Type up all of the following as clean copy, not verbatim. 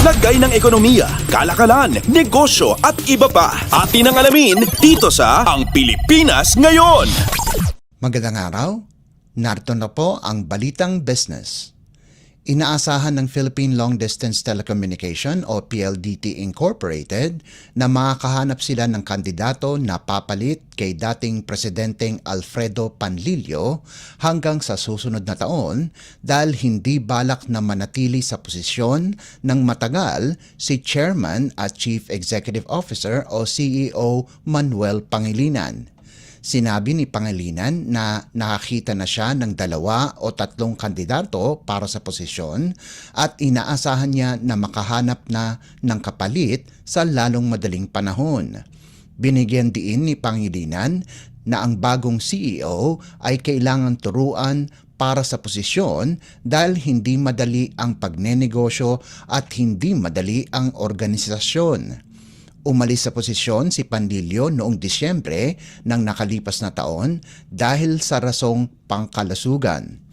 Lagay ng ekonomiya, kalakalan, negosyo at iba pa. Atin ang alamin dito sa Ang Pilipinas Ngayon. Magandang araw, narito na po ang Balitang Business. Inaasahan ng Philippine Long Distance Telecommunication o PLDT Incorporated na makakahanap sila ng kandidato na papalit kay dating Presidenteng Alfredo Panlilio hanggang sa susunod na taon dahil hindi balak na manatili sa posisyon ng matagal si Chairman at Chief Executive Officer o CEO Manuel Pangilinan. Sinabi ni Pangilinan na nakakita na siya ng 2 o 3 kandidato para sa posisyon at inaasahan niya na makahanap na ng kapalit sa lalong madaling panahon. Binigyan din ni Pangilinan na ang bagong CEO ay kailangan turuan para sa posisyon dahil hindi madali ang pagnenegosyo at hindi madali ang organisasyon. Umalis sa posisyon si Panlilio noong Disyembre ng nakalipas na taon dahil sa rasong pangkalasugan.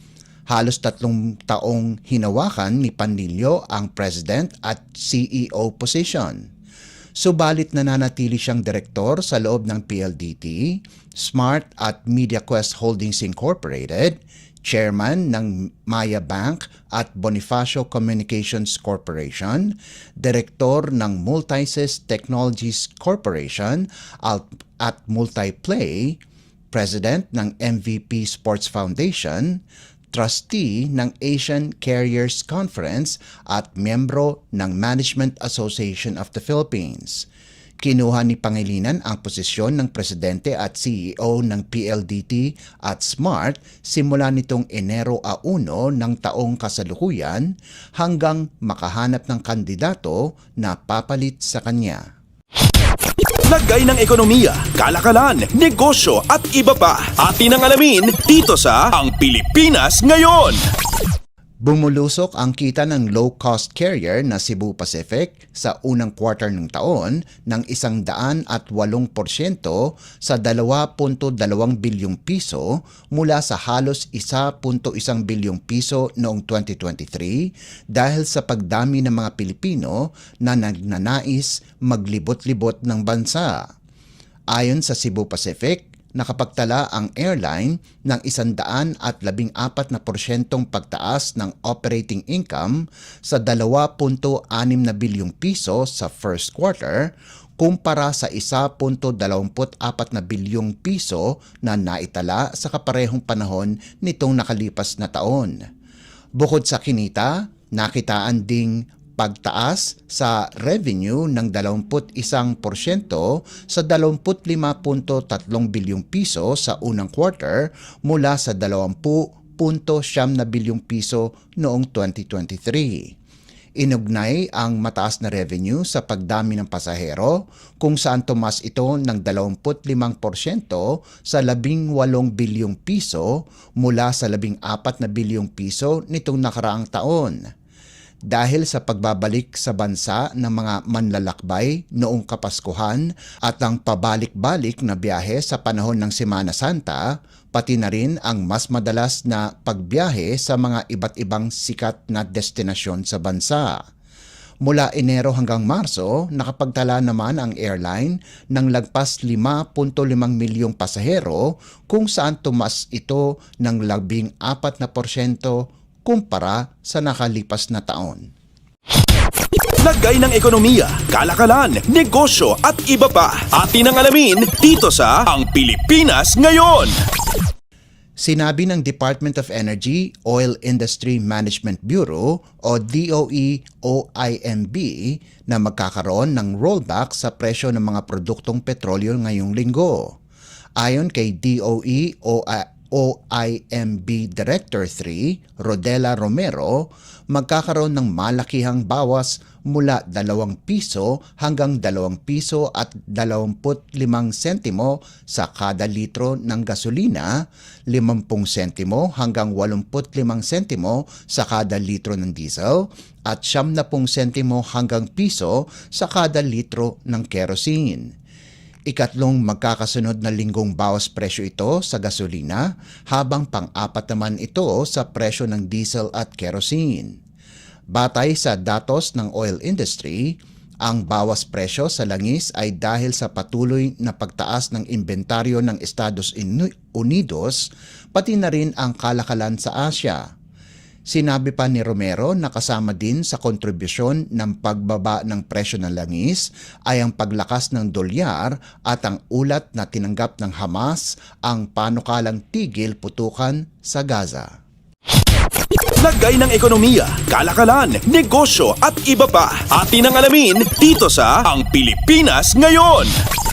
Halos 3 taong hinawakan ni Panlilio ang President at CEO position. Subalit nananatili siyang direktor sa loob ng PLDT, Smart at MediaQuest Holdings Incorporated, Chairman ng Maya Bank at Bonifacio Communications Corporation, Direktor ng Multisys Technologies Corporation at Multiplay, President ng MVP Sports Foundation, Trustee ng Asian Carriers Conference at miyembro ng Management Association of the Philippines. Kinuha ni Pangilinan ang posisyon ng Presidente at CEO ng PLDT at Smart simula nitong Enero 1 ng taong kasalukuyan hanggang makahanap ng kandidato na papalit sa kanya. Lagay ng ekonomiya, kalakalan, negosyo at iba pa. Atin ang alamin dito sa Ang Pilipinas Ngayon. Bumulusok ang kita ng low-cost carrier na Cebu Pacific sa unang quarter ng taon ng 108% sa 2.2 bilyong piso mula sa halos 1.1 bilyong piso noong 2023 dahil sa pagdami ng mga Pilipino na nagnanais maglibot-libot ng bansa. Ayon sa Cebu Pacific, nakapagtala ang airline ng 114% pagtaas ng operating income sa 2.6 na bilyong piso sa first quarter kumpara sa 1.24 na bilyong piso na naitala sa kaparehong panahon nitong nakalipas na taon. Bukod sa kinita, nakitaan ding pagtaas sa revenue ng 21% sa 25.3 bilyong piso sa unang quarter mula sa 20.9 na bilyong piso noong 2023. Inugnay ang mataas na revenue sa pagdami ng pasahero kung saan tumas ito ng 25% sa 18 bilyong piso mula sa 14 na bilyong piso nitong nakaraang taon. Dahil sa pagbabalik sa bansa ng mga manlalakbay noong Kapaskuhan at ang pabalik-balik na biyahe sa panahon ng Semana Santa, pati na rin ang mas madalas na pagbiyahe sa mga iba't ibang sikat na destinasyon sa bansa. Mula Enero hanggang Marso, nakapagtala naman ang airline ng lagpas 5.5 milyong pasahero kung saan tumas ito ng 14% kumpara sa nakalipas na taon. Lagay ng ekonomiya, kalakalan, negosyo at iba pa. Atin ang alamin dito sa Ang Pilipinas Ngayon. Sinabi ng Department of Energy, Oil Industry Management Bureau o DOE-OIMB na magkakaroon ng rollback sa presyo ng mga produktong petrolyo ngayong linggo. Ayon kay DOE-OIMB Director 3, Rodela Romero, magkakaroon ng malakihang bawas mula 2 piso hanggang 2 piso at 25 sentimo sa kada litro ng gasolina, 50 sentimo hanggang 85 sentimo sa kada litro ng diesel, at 70 sentimo hanggang piso sa kada litro ng kerosene. Ikatlong magkakasunod na linggong bawas presyo ito sa gasolina habang pang-apat naman ito sa presyo ng diesel at kerosene. Batay sa datos ng oil industry, ang bawas presyo sa langis ay dahil sa patuloy na pagtaas ng inventaryo ng Estados Unidos, pati na rin ang kalakalan sa Asia. Sinabi pa ni Romero na kasama din sa kontribusyon ng pagbaba ng presyo ng langis ay ang paglakas ng dolyar at ang ulat na tinanggap ng Hamas ang panukalang tigil putukan sa Gaza. Lagay ng ekonomiya, kalakalan, negosyo at iba pa. Atin ang alamin dito sa Ang Pilipinas Ngayon.